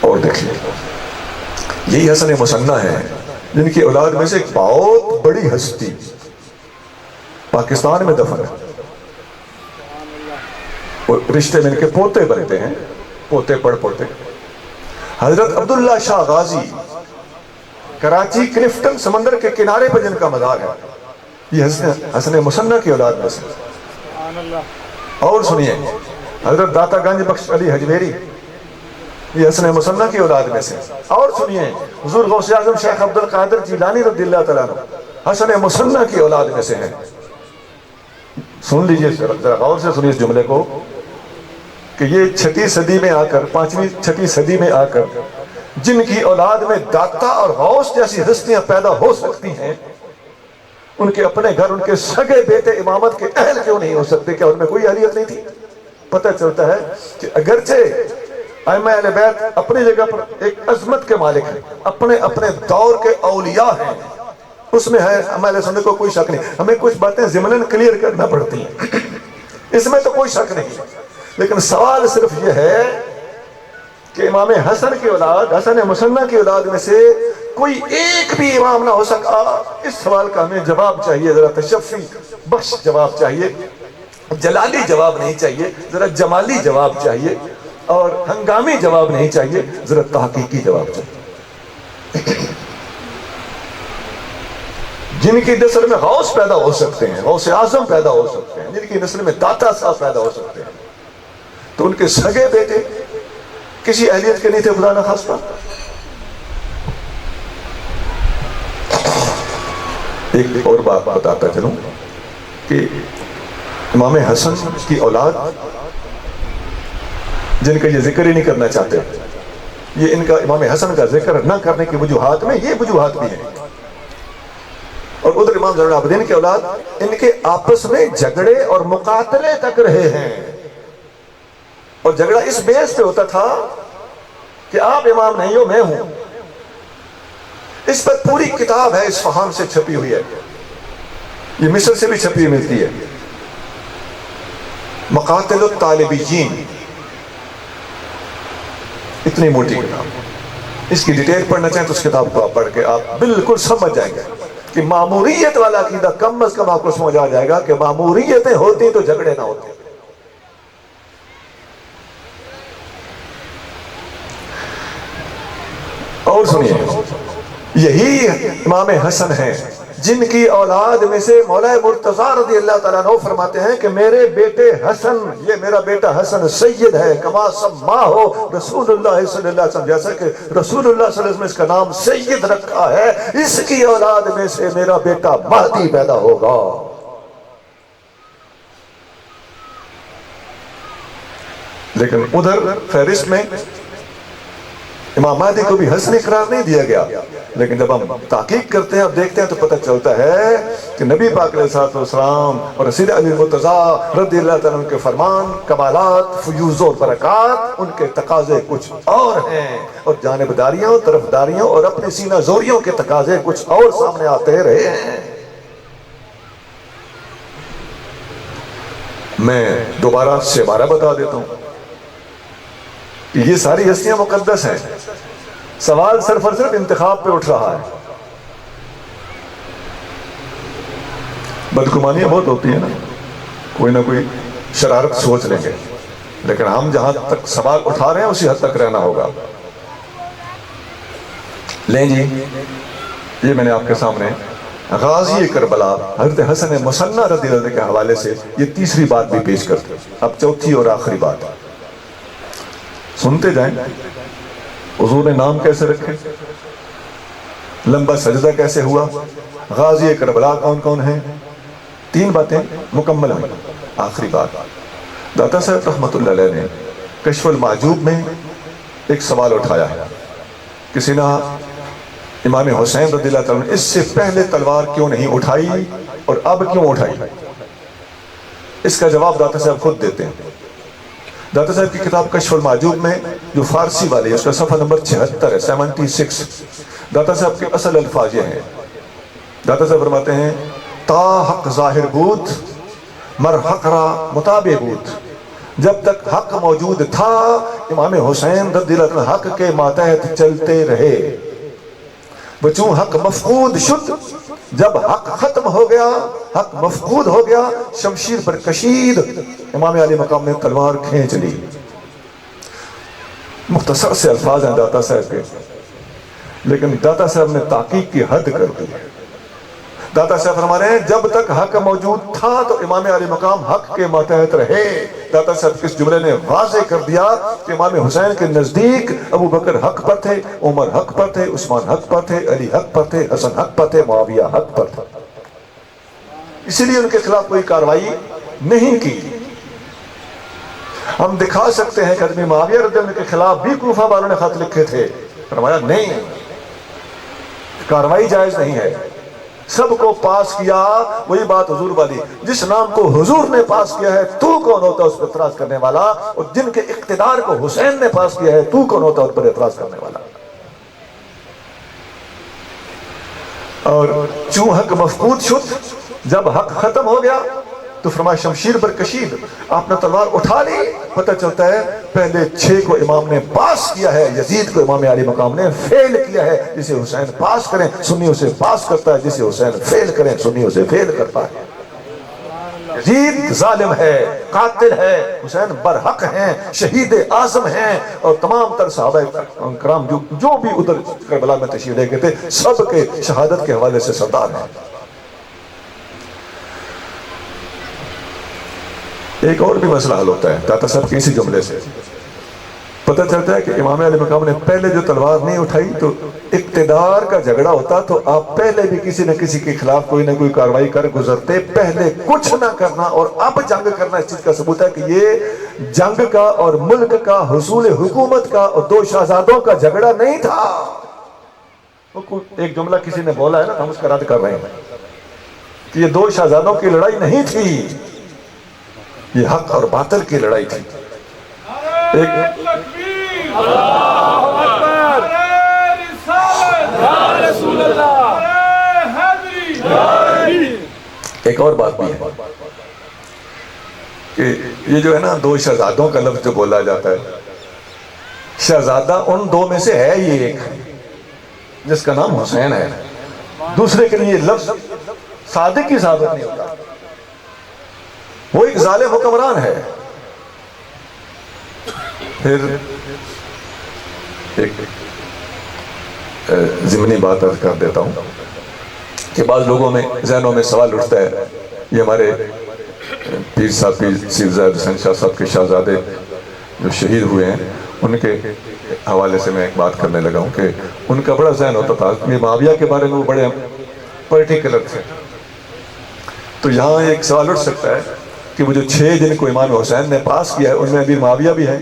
اور دیکھیے یہی حسن مصنع ہے جن کی اولاد میں سے ایک بہت بڑی ہستی پاکستان میں دفن ہے. اور رشتے میں ان کے پوتے بنتے ہیں, پوتے پڑ پوتے. حضرت عبداللہ شاہ غازی کراچی کلفٹن سمندر کے کنارے پر جن کا مزار ہے, یہ حسن مصنع کی اولاد میں سے. سبحان اللہ. اور سنیے حضرت داتا گنج بخش علی حجویری, یہ حسن مصنع کی اولاد میں سے. اور سنیے حضور غوث اعظم شیخ عبد القادر جیلانی رضی اللہ تعالیٰ عنہ حسن مصنع کی اولاد میں سے ہیں. سن لیجئے ذرا غور سے سنیے اس جملے کو کہ یہ 6 صدی میں آ کر 5ویں 6 صدی میں آ کر جن کی اولاد میں داتا اور غوث جیسی ہستیاں پیدا ہو سکتی ہیں, ان کے اپنے گھر ان کے سگے بیٹے امامت کے اہل کیوں نہیں ہو سکتے؟ کیا ان میں کوئی اہلیت نہیں تھی؟ پتہ چلتا ہے کہ اگرچہ ائمہ اہل بیت اپنی جگہ پر ایک عظمت کے مالک ہیں, اپنے اپنے دور کے اولیاء ہیں, اس میں ہے ہمارے سننے کو کوئی شک نہیں. ہمیں کچھ باتیں ضمناً کلیئر کرنا پڑتی ہیں, اس میں تو کوئی شک نہیں. لیکن سوال صرف یہ ہے کہ امام حسن کی اولاد حسن مصنع کی اولاد میں سے کوئی ایک بھی امام نہ ہو سکا. اس سوال کا ہمیں جواب چاہیے, ذرا تشفی بخش جواب چاہیے, جلالی جواب نہیں چاہیے, ذرا جمالی جواب چاہیے, اور ہنگامی جواب نہیں چاہیے, ذرا تحقیقی جواب چاہیے. جن کی نسل میں غوث پیدا ہو سکتے ہیں, غوث اعظم پیدا ہو سکتے ہیں, جن کی نسل میں داتا صاحب پیدا ہو سکتے ہیں, تو ان کے سگے بیٹے کسی اہلیت کے نہیں تھے خدا نخواستہ. ایک اور بات بتاتا چلوں کہ امام حسن کی اولاد جن کا یہ ذکر ہی نہیں کرنا چاہتے, یہ ان کا امام حسن کا ذکر نہ کرنے کی وجوہات میں یہ وجوہات بھی ہیں. اور ادھر امام زین العابدین کی اولاد ان کے آپس میں جھگڑے اور مقاتلے تک رہے ہیں, اور جھگڑا اس بیس پہ ہوتا تھا کہ آپ امام نہیں ہو, میں ہوں. اس پر پوری کتاب ہے, اصفہان سے چھپی ہوئی ہے, یہ مصر سے بھی چھپی ملتی ہے, مقاتل الطالبیین. اتنی موٹی کتاب, اس کی ڈیٹیل پڑھنا چاہیں تو اس کتاب کو آپ پڑھ کے آپ بالکل سمجھ جائیں گے کہ ماموریت والا عقیدہ کم از کم آپ کو سمجھ آ جائے گا کہ ماموریتیں ہوتی تو جھگڑے نہ ہوتے. اور سنیے یہی امام حسن ہیں جن کی اولاد میں سے مولا مرتضیٰ رضی اللہ تعالیٰ عنہ فرماتے ہیں کہ میرے بیٹے حسن, یہ میرا بیٹا حسن سید ہے, کما سماہ رسول اللہ صلی اللہ علیہ وسلم, جیسا کہ رسول اللہ صلی اللہ علیہ وسلم اس کا نام سید رکھا ہے, اس کی اولاد میں سے میرا بیٹا مہدی پیدا ہوگا. لیکن ادھر فہرست میں امام مہدی کو بھی حسن اقرار نہیں دیا گیا, لیکن جب ہم تحقیق کرتے ہیں اور دیکھتے ہیں تو پتہ چلتا ہے کہ نبی پاک علیہ السلام اور رسول علی مرتضیٰ رضی اللہ تعالیٰ عنہ کے فرمان, کمالات, فیوز اور برکات, ان کے تقاضے کچھ اور ہیں, اور جانبداریوں, طرفداریوں اور اپنی سینہ زوریوں کے تقاضے کچھ اور سامنے آتے رہے ہیں. میں دوبارہ سے بتا دیتا ہوں کہ یہ ساری ہستیاں مقدس ہیں. سوال صرف اور صرف انتخاب پہ اٹھ رہا ہے. بدگمانیاں بہت ہوتی ہیں نا, کوئی نہ کوئی شرارت سوچ لیں گے, لیکن ہم جہاں تک سوال اٹھا رہے ہیں اسی حد تک رہنا ہوگا. لیں جی, یہ میں نے آپ کے سامنے غازی کربلا حضرت حسن مصنع رضی اللہ عنہ کے حوالے سے یہ تیسری بات بھی پیش کرتے. اب چوتھی اور آخری بات سنتے جائیں. حضور نے نام کیسے رکھے, لمبا سجدہ کیسے ہوا, غازی کربلا کون کون ہیں, 3 باتیں مکمل ہیں. آخری بات, داتا صاحب رحمۃ اللہ علیہ نے کشف المعجوب میں ایک سوال اٹھایا ہے. کسی نے امام حسین رضی اللہ عنہ اس سے پہلے تلوار کیوں نہیں اٹھائی اور اب کیوں اٹھائی؟ اس کا جواب داتا صاحب خود دیتے ہیں. داتا صاحب کی کتاب کشف المعجوب میں جو فارسی والی ہے اس کا صفحہ نمبر 76 ہے, 76. داتا صاحب کے اصل الفاظ یہ ہیں. داتا صاحب فرماتے ہیں تا حق ظاہر بود مر حق را مطابع بود. جب تک حق موجود تھا امام حسین رضی اللہ عنہ حق کے ماتحت چلتے رہے. بچوں حق مفقود شد, جب حق ختم ہو گیا, حق مفقود ہو گیا, شمشیر پر کشید, امام علی مقام نے تلوار کھینچ لی. مختصر سے الفاظ ہیں داتا صاحب کے, لیکن داتا صاحب نے تحقیق کی حد کر دی. داتا صاحب فرما رہے ہیں جب تک حق موجود تھا تو امام علی مقام حق کے ماتحت رہے. داتا صاحب اس جملے نے واضح کر دیا کہ امام حسین کے نزدیک ابو بکر حق پر تھے, عمر حق پر تھے, عثمان حق پر تھے, علی حق پر تھے, حسن حق پر تھے, معاویہ حق پر تھے. اسی لیے ان کے خلاف کوئی کارروائی نہیں کی. ہم دکھا سکتے ہیں کہ حضرت معاویہ رضی اللہ عنہ کے خلاف بھی کوفہ والوں نے خط لکھے تھے, فرمایا نہیں, کارروائی جائز نہیں ہے. سب کو پاس کیا, وہی بات حضور والی, جس نام کو حضور نے پاس کیا ہے تو کون ہوتا ہے اس پر اعتراض کرنے والا, اور جن کے اقتدار کو حسین نے پاس کیا ہے تو کون ہوتا ہے اس پر اعتراض کرنے والا. اور چوں حق مفقود شد, جب حق ختم ہو گیا تو فرمایا شمشیر پر کشید, آپ نے تلوار اٹھا لی. پتہ چلتا ہے پہلے 6 کو امام نے پاس کیا ہے, یزید کو امام علی مقام نے فیل کیا ہے. جسے حسین پاس کریں سنی اسے پاس کرتا ہے, جسے حسین فیل کریں سنی اسے فیل کرتا ہے. یزید ظالم ہے, قاتل ہے, حسین برحق ہیں, شہید اعظم ہیں, اور تمام تر صحابہ کرام جو بھی ادھر کربلا میں تشریف لے گئے تھے سب کے شہادت کے حوالے سے سردار ہیں. ایک اور بھی مسئلہ حل ہوتا ہے داتا صاحب کے اسی جملے سے. پتہ چلتا ہے کہ امام علی مقام نے پہلے جو تلوار نہیں اٹھائی تو اقتدار کا جھگڑا ہوتا تو آپ پہلے بھی کسی نہ کسی کے خلاف کوئی نہ کوئی کارروائی کر گزرتے. پہلے کچھ نہ کرنا اور اب جنگ کرنا اس چیز کا ثبوت ہے کہ یہ جنگ کا اور ملک کا, حصول حکومت کا اور 2 شہزادوں کا جھگڑا نہیں تھا. ایک جملہ کسی نے بولا ہے نا, ہم اس کا رد کر رہے ہیں کہ یہ 2 شہزادوں کی لڑائی نہیں تھی, یہ حق اور باطل کی لڑائی تھی. ایک اور بات بھی ہے کہ یہ جو ہے نا 2 شہزادوں کا لفظ جو بولا جاتا ہے, شہزادہ ان 2 میں سے ہے یہ ایک جس کا نام حسین ہے, دوسرے کے لیے لفظ صادق کی ثابت نہیں ہوتا. وہ ایک ظالم حکمران ہے. پھر ایک ضمنی بات عرض کر دیتا ہوں کہ بعض لوگوں میں ذہنوں میں سوال اٹھتا ہے, یہ ہمارے پیر صاحب پیر سیر زاہد حسین شاہ صاحب کے شہزادے جو شہید ہوئے ہیں ان کے حوالے سے میں ایک بات کرنے لگا ہوں کہ ان کا بڑا ذہن ہوتا تھا کہ معاویہ کے بارے میں وہ بڑے پرٹیکولر تھے. تو یہاں ایک سوال اٹھ سکتا ہے کہ وہ جو 6 جن کو امام حسین نے پاس کیا ہے ان میں ابھی معاویہ بھی ہے,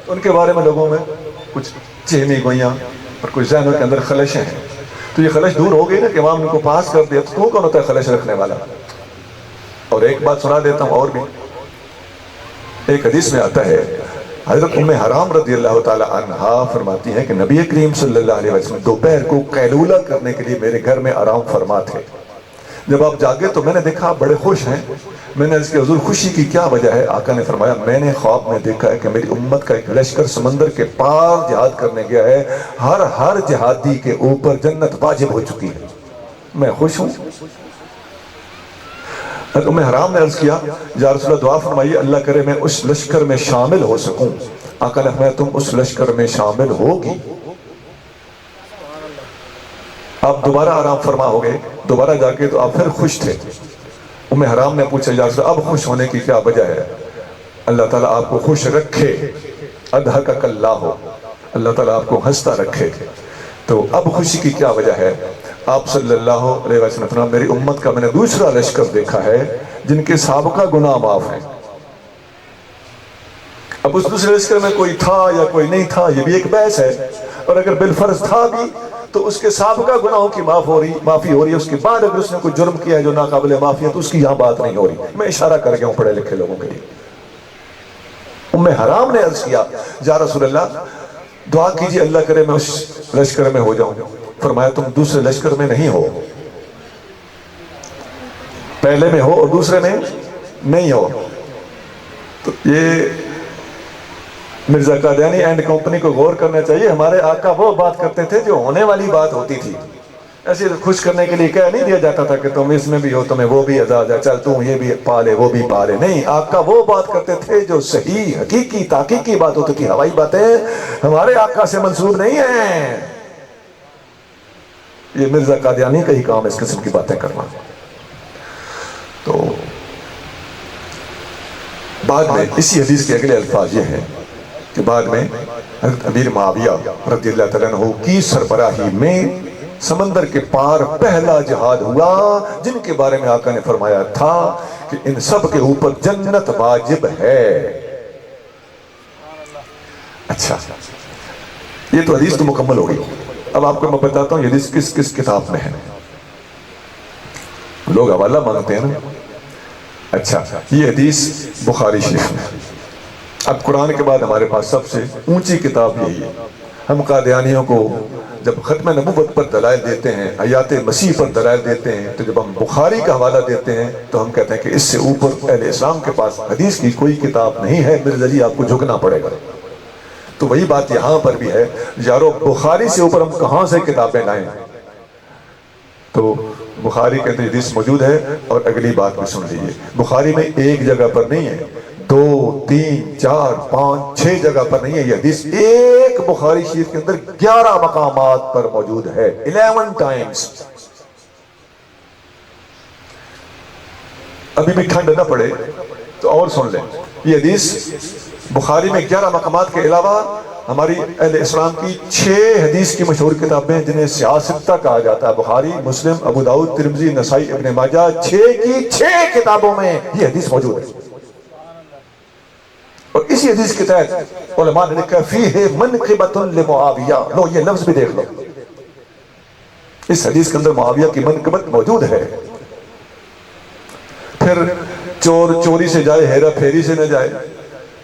ان کے بارے میں لوگوں میں کچھ چہمی گوئیاں اور کچھ ذہنوں کے اندر خلشیں ہیں. تو یہ خلش دور ہو گئی نا کہ امام ان کو پاس کر دیا, تو کون ہوتا ہے خلش رکھنے والا. اور ایک بات سنا دیتا ہوں اور بھی. ایک حدیث میں آتا ہے حضرت ام حرام رضی اللہ تعالی عنہا فرماتی ہیں کہ نبی کریم صلی اللہ علیہ وسلم دوپہر کو قیلولہ کرنے کے لیے میرے گھر میں آرام فرما تھے. جب آپ جاگے تو میں نے دیکھا آپ بڑے خوش ہیں. میں نے عرض کیا حضور خوشی کی کیا وجہ ہے؟ آقا نے فرمایا میں نے خواب میں دیکھا ہے کہ میری امت کا ایک لشکر سمندر کے پار جہاد کرنے گیا ہے. ہر جہادی کے اوپر جنت واجب ہو چکی ہے. میں خوش ہوں. ام حرام نے عرض کیا یا رسول اللہ دعا فرمائیے اللہ کرے میں اس لشکر میں شامل ہو سکوں. آقا نے فرمایا تم اس لشکر میں شامل ہوگی. آپ دوبارہ آرام فرما ہو گئے. دوبارہ جا کے تو آپ پھر خوش تھے. ام حرام نے پوچھا یا رسول اللہ اب خوش ہونے کی کیا وجہ ہے؟ اللہ تعالیٰ آپ کو خوش رکھے. اضحکک اللہ، اللہ تعالیٰ آپ کو ہنستا رکھے. تو اب خوشی کی کیا وجہ ہے؟ آپ صلی اللہ علیہ وسلم فرمایا میری امت کا میں نے دوسرا لشکر دیکھا ہے جن کے سابقہ گناہ معاف ہیں. اب اس دوسرے لشکر میں کوئی تھا یا کوئی نہیں تھا یہ بھی ایک بحث ہے. اور اگر بالفرض تھا بھی تو اس کے سابقہ گناہوں کی معافی ہو رہی ہے. اس کے بعد اگر اس نے کوئی جرم کیا ہے جو ناقابل معافی ہے تو اس کی یہاں بات نہیں ہو رہی. میں اشارہ کر گیا ہوں پڑھے لکھے لوگوں کے لیے. ام حرام نے عرض کیا یا رسول اللہ دعا کیجئے اللہ کرے میں اس لشکر میں ہو جاؤں. فرمایا تم دوسرے لشکر میں نہیں ہو، پہلے میں ہو اور دوسرے میں نہیں ہو. تو یہ مرزا قادیانی اینڈ کمپنی کو غور کرنا چاہیے. ہمارے آقا وہ بات کرتے تھے جو ہونے والی بات ہوتی تھی. ایسے خوش کرنے کے لیے کہہ نہیں دیا جاتا تھا کہ تم اس میں بھی ہو تمہیں وہ بھی عذاب ہے چل تم یہ بھی پالے وہ بھی پالے. نہیں، آقا وہ بات کرتے تھے جو صحیح حقیقی تحقیقی بات ہوتی تھی. ہوائی باتیں ہمارے آقا سے منسوب نہیں ہیں. یہ مرزا قادیانی کا ہی کام اس قسم کی باتیں کرنا. تو بعد میں اسی حدیث کے اگلے الفاظ یہ ہیں کہ بعد میں حضرت امیر معاویہ رضی اللہ تعالیٰ عنہ کی سربراہی میں سمندر کے پار پہلا جہاد ہوا جن کے بارے میں آقا نے فرمایا تھا کہ ان سب کے اوپر جنت واجب ہے. اچھا یہ تو حدیث تو مکمل ہو گئی. اب آپ کو میں بتاتا ہوں یہ حدیث کس کس کتاب میں ہے. لوگ حوالہ مانگتے ہیں نا. اچھا یہ حدیث بخاری شریف میں. اب قرآن کے بعد ہمارے پاس سب سے اونچی کتاب یہی ہے. ہم قادیانیوں کو جب ختم نبوت پر دلائل دیتے ہیں، حیات مسیح پر دلائل دیتے ہیں، تو جب ہم بخاری کا حوالہ دیتے ہیں تو ہم کہتے ہیں کہ اس سے اوپر اہل اسلام کے پاس حدیث کی کوئی کتاب نہیں ہے. مرزا جی آپ کو جھکنا پڑے گا. تو وہی بات یہاں پر بھی ہے یارو بخاری سے اوپر ہم کہاں سے کتابیں لائیں. تو بخاری کے اندر حدیث موجود ہے. اور اگلی بات بھی سن لیجیے بخاری میں ایک جگہ پر نہیں ہے، 2 3 4 5 6 جگہ پر نہیں ہے. یہ حدیث ایک بخاری شریف کے اندر 11 مقامات پر موجود ہے. 11 ٹائمز. ابھی بھی ٹھنڈ نہ پڑے تو اور سن لیں. یہ حدیث بخاری میں 11 مقامات کے علاوہ ہماری اہل اسلام کی 6 حدیث کی مشہور کتابیں جنہیں سیاستہ کہا جاتا ہے، بخاری، مسلم، ابو داؤد، ترمذی، نسائی، ابن ماجہ، 6 کی 6 کتابوں میں یہ حدیث موجود ہے. اور اسی حدیث کے تحت علماء نے لکھا فیہ منقبۃ لمعاویہ. لو یہ لفظ بھی دیکھ لو. اس حدیث کے اندر معاویہ کی منقبت موجود ہے. پھر چور چوری سے جائے، ہیرا پھیری سے نہ جائے.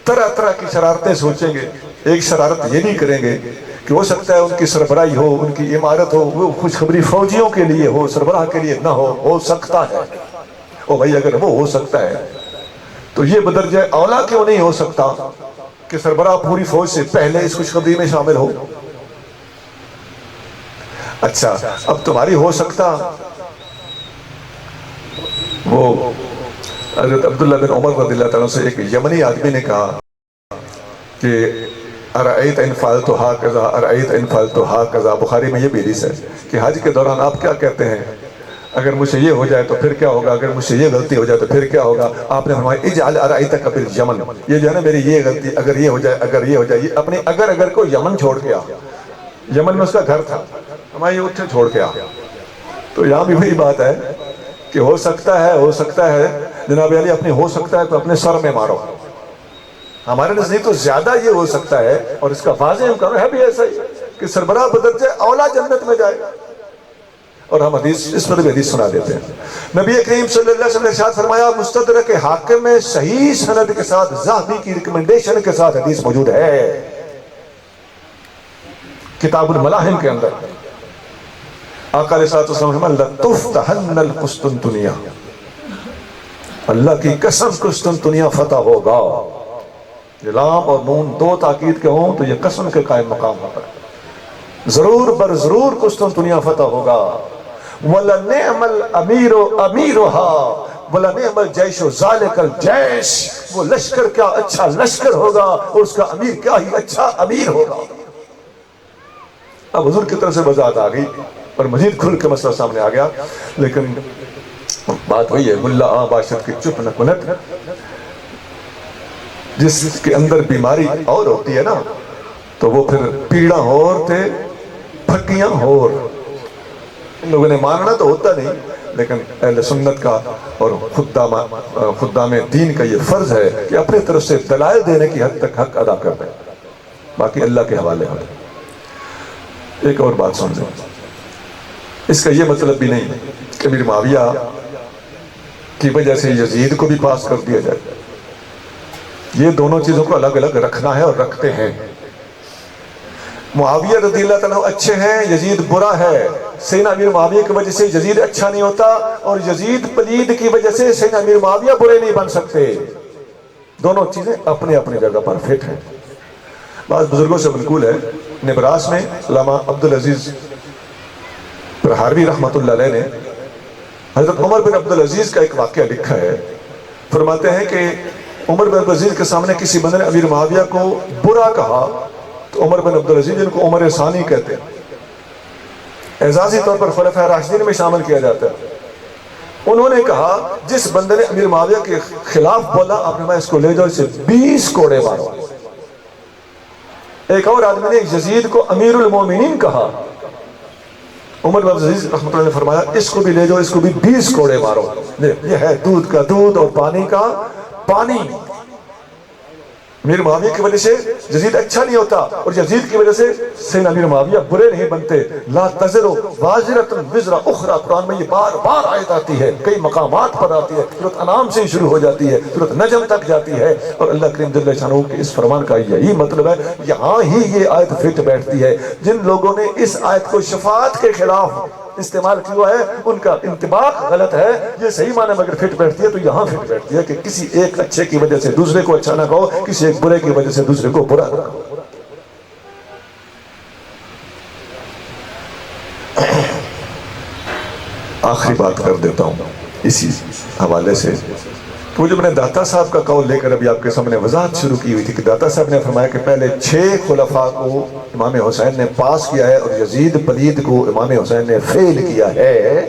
طرح طرح کی شرارتیں سوچیں گے. ایک شرارت یہ نہیں کریں گے کہ ہو سکتا ہے ان کی سربراہی ہو، ان کی عمارت ہو، وہ خوشخبری فوجیوں کے لیے ہو، سربراہ کے لیے نہ ہو سکتا ہے. او بھائی اگر وہ ہو سکتا ہے تو یہ بدرجہ اولا کیوں نہیں ہو سکتا کہ سربراہ پوری فوج سے پہلے اس خوشخبری میں شامل ہو. اچھا اب تمہاری ہو سکتا وہ حضرت عبداللہ بن عمر رضی اللہ تعالیٰ سے ایک یمنی آدمی نے کہا کہ ارأیت ان فعلت ہاکذا ارأیت ان فعلت ہاکذا. بخاری میں یہ بھی حدیث ہے کہ حج کے دوران آپ کیا کہتے ہیں اگر مجھ سے یہ ہو جائے تو پھر کیا ہوگا، اگر مجھ سے یہ غلطی ہو جائے تو پھر کیا ہوگا. آپ نے فرمایا اجعل ارأیتک بالیمن. یہ جو ہے نا میری یہ غلطی اگر یہ ہو جائے اگر یہ ہو جائے. یہ اپنے اگر کو یمن چھوڑ کے آ. یمن میں اس کا گھر تھا، ہمارے یہ اتھے چھوڑ کے آ. تو یہاں بھی وہی بات ہے کہ ہو سکتا ہے جناب علی اپنی ہو سکتا ہے تو اپنے سر میں مارو. ہمارے نزدیک تو زیادہ یہ ہو سکتا ہے اور اس کا واضح امکان ہے بھی ایسا ہی کہ سربراہ بدرجہ اولا جنت میں جائے. اور ہم حدیث اس پر بھی حدیث سنا دیتے ہیں. نبی کریم صلی اللہ علیہ وسلم نے ارشاد فرمایا مستدرک حاکم میں صحیح سند کے ساتھ ذہبی کی ریکمنڈیشن کے ساتھ حدیث موجود ہے کتاب الملاحم کے اندر. آقا علیہ الصلوۃ والسلام لَتُفْتَحَنَّ الْقُسْطُنطُنیہ، اللہ کی قسم قسطنطنیہ فتح ہوگا۔ یہ لام اور نون دو تاکید کے ہوں تو یہ قسم کے قائم مقام ہوتا ہے، ضرور بر ضرور قسطنطنیہ فتح ہوگا۔ وَلَنِعْمَ الْأَمِيرُ أَمِيرُهَا وَلَنِعْمَ الْجَيْشُ ذَلِكَ الْجَيْشُ، وہ لشکر کیا اچھا لشکر ہوگا اور اس کا امیر کیا ہی اچھا امیر ہوگا۔ اب حضور کی طرف سے وضاحت آ گئی اور مزید کھل کے مسئلہ سامنے آ گیا، لیکن بات وہی ہے، ملا باشد کی چپ نہ کنت، جس کے اندر بیماری اور ہوتی ہے نا تو وہ پھر پیڑا اور تھے پھکیاں اور۔ ان لوگوں نے ماننا تو ہوتا نہیں، لیکن اہل سنت کا اور خدام دین کا یہ فرض ہے کہ اپنے طرف سے دلائل دینے کی حد تک حق ادا کر دیں، باقی اللہ کے حوالے ہو۔ ایک اور بات سن لیں، اس کا یہ مطلب بھی نہیں کہ امیر معاویہ کی وجہ سے یزید کو بھی پاس کر دیا جائے، یہ دونوں چیزوں کو الگ الگ رکھنا ہے اور رکھتے ہیں۔ معاویہ رضی اللہ تعالیٰ اچھے ہیں، یزید برا ہے، سیدنا امیر معاویہ کی وجہ سے یزید اچھا نہیں ہوتا، اور یزید پلید کی وجہ سے سیدنا امیر معاویہ برے نہیں بن سکتے۔ دونوں چیزیں اپنے اپنی جگہ پر فٹ ہیں۔ بعض بزرگوں سے منقول ہے، نبراس میں علامہ عبدالعزیز پرہاروی رحمۃ اللہ علیہ نے حضرت عمر بن عبدالعزیز کا ایک واقعہ لکھا ہے۔ فرماتے ہیں کہ عمر بن عبدالعزیز کے سامنے کسی بندے نے امیر معاویہ کو برا کہا تو عمر بن عبدالعزیز جن کو عمر ثانی کہتے ہیں، اعزازی طور پر خلفائے راشدین میں شامل کیا جاتا ہے، انہوں نے کہا جس بندے نے امیر معاویہ کے خلاف بولا آپ نے میں اس کو لے جاؤ، اسے 20 کوڑے مارو۔ ایک اور آدمی نے یزید کو امیر المومنین کہا، عمر بن عبدالعزیز رحمۃ اللہ نے فرمایا اس کو بھی لے جاؤ، اس کو بھی 20 کوڑے مارو۔ یہ ہے دودھ کا دودھ اور پانی کا پانی۔ امیر معاویہ کی وجہ سے یزید اچھا نہیں ہوتا، اور یزید کی وجہ سے سیدنا امیر معاویہ برے نہیں بنتے۔ لا تزر وازرۃ وزر اخری، قرآن میں یہ بار بار آیت آتی ہے، کئی مقامات پر آتی ہے، سورۃ انعام سے شروع ہو جاتی ہے، سورۃ نجم تک جاتی ہے، اور اللہ کریم جل شانہ کے اس فرمان کا یہی مطلب ہے۔ یہاں ہی یہ آیت فٹ بیٹھتی ہے۔ جن لوگوں نے اس آیت کو شفاعت کے خلاف استعمال کیا ہے ان کا انطباق غلط ہے، یہ صحیح معنی میں اگر فٹ بیٹھتی ہے تو یہاں فٹ بیٹھتی ہے کہ کسی ایک اچھے کی وجہ سے دوسرے کو اچھا نہ کہو، کسی ایک برے کی وجہ سے دوسرے کو برا نہ کہو۔ آخری بات کر دیتا ہوں اسی حوالے سے، تو جو میں نے داتا صاحب کا قول لے کر ابھی آپ کے سامنے وضاحت شروع کی ہوئی تھی کہ داتا صاحب نے فرمایا کہ پہلے 6 خلفاء کو امام حسین نے پاس کیا ہے اور یزید پلید کو امام حسین نے فیل کیا ہے،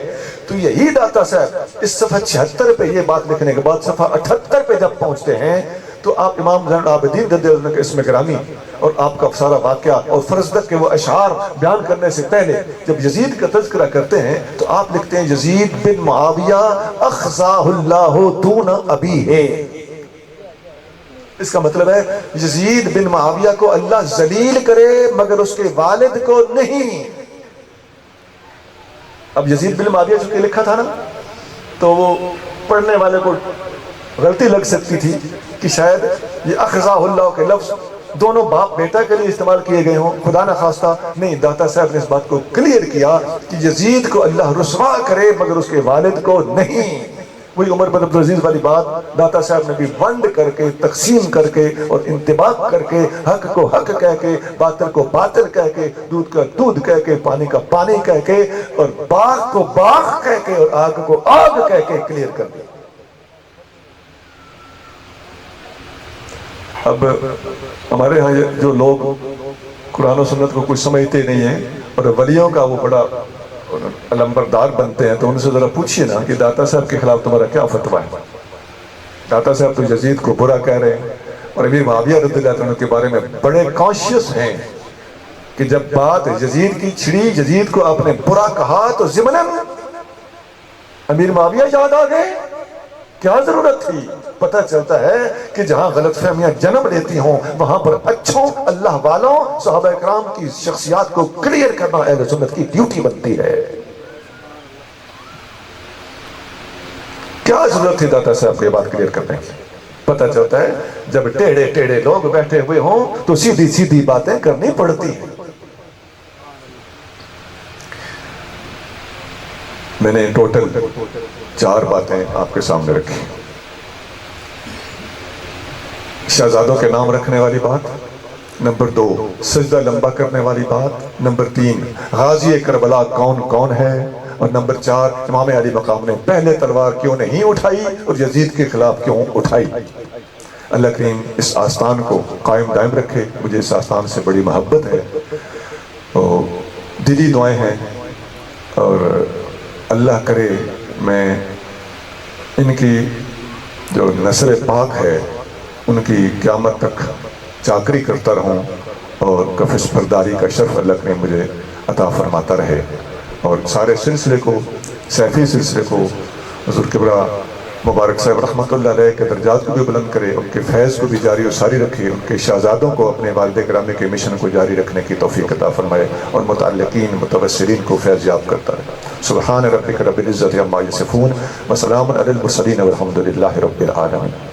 تو یہی داتا صاحب اس صفحہ 76 پہ یہ بات لکھنے کے بعد صفحہ 78 پہ جب پہنچتے ہیں تو آپ امام زین العابدین رضی اللہ عنہ کے اسم گرامی اور آپ کا سارا واقعہ اور فرزدق کے وہ اشعار بیان کرنے سے پہلے جب یزید کا تذکرہ کرتے ہیں تو آپ لکھتے ہیں یزید بن معاویہ اخزاہ اللہ دون ابیہ۔ اس کا مطلب ہے یزید بن معاویہ کو اللہ ذلیل کرے مگر اس کے والد کو نہیں۔ اب یزید بن معاویہ جو کہ لکھا تھا نا تو وہ پڑھنے والے کو غلطی لگ سکتی تھی کہ شاید یہ اخزاہ اللہ کے لفظ دونوں باپ بیٹا کے لیے استعمال کیے گئے ہوں، خدا نہ خواستہ نہیں۔ داتا صاحب نے اس بات کو کلیئر کیا کہ یزید کو اللہ رسوا کرے مگر اس کے والد کو نہیں۔ وہی عمر بن عبدالعزیز والی بات داتا صاحب نے بھی ونڈ کر کے تقسیم کر کے اور انتباق کر کے حق کو حق کہہ کے باطل کو باطل کہہ کے دودھ کا دودھ کہہ کے پانی کا پانی کہہ کے اور باغ کو باغ کہہ کے اور آگ کو آگ کہہ کے کلیئر کر دیا۔ اب ہمارے ہاں جو لوگ قرآن و سنت کو کچھ سمجھتے نہیں ہیں اور ولیوں کا وہ بڑا علمبردار بنتے ہیں تو ان سے ذرا پوچھئے نا کہ داتا صاحب کے خلاف تمہارا کیا فتویٰ ہے؟ داتا صاحب تو یزید کو برا کہہ رہے ہیں اور امیر معاویہ رضی اللہ عنہ کے بارے میں بڑے کانشیس ہیں کہ جب بات یزید کی چھڑی، یزید کو آپ نے برا کہا تو ضمناً امیر معاویہ یاد آ گئے۔ کیا ضرورت تھی؟ پتہ چلتا ہے کہ جہاں غلط فہمیاں جنم لیتی ہوں وہاں پر اچھوں اللہ والوں صحابہ اکرام کی شخصیات کو کلیئر کرنا اہل سنت کی ڈیوٹی بنتی ہے۔ کیا ضرورت تھی داتا صاحب کو یہ بات کلیئر کرنے کی؟ پتہ چلتا ہے جب ٹیڑے ٹیڑے لوگ بیٹھے ہوئے ہوں تو سیدھی سیدھی باتیں کرنی پڑتی ہیں۔ میں نے ٹوٹل 4 باتیں آپ کے سامنے رکھی. شہزادوں کے نام رکھنے والی بات. نمبر 2 سجدہ لمبا کرنے والی بات. نمبر 3 غازی کربلا کون کون ہے. اور نمبر 4 امام علی مقام نے پہلے تلوار کیوں نہیں اٹھائی اور یزید کے خلاف کیوں اٹھائی. اللہ کریم اس آستان کو قائم دائم رکھے. مجھے اس آستان سے بڑی محبت ہے اور دلی دعائیں ہیں، اور اللہ کرے میں ان کی جو نسل پاک ہے ان کی قیامت تک چاکری کرتا رہوں، اور کفش برداری کا شرف اللہ کریم مجھے عطا فرماتا رہے، اور سارے سلسلے کو، سیفی سلسلے کو حضور کبریٰ مبارک صاحب رحمۃ اللہ علیہ کے درجات کو بھی بلند کرے، ان کے فیض کو بھی جاری و ساری رکھے، ان کے شہزادوں کو اپنے والد گرامی کے مشن کو جاری رکھنے کی توفیق عطا فرمائے، اور متعلقین متوسرین کو فیض یاب کرتا رہے. سبحان ربک رب العزت عما یصفون وسلام علی المرسلین والحمد للہ رب العالمین.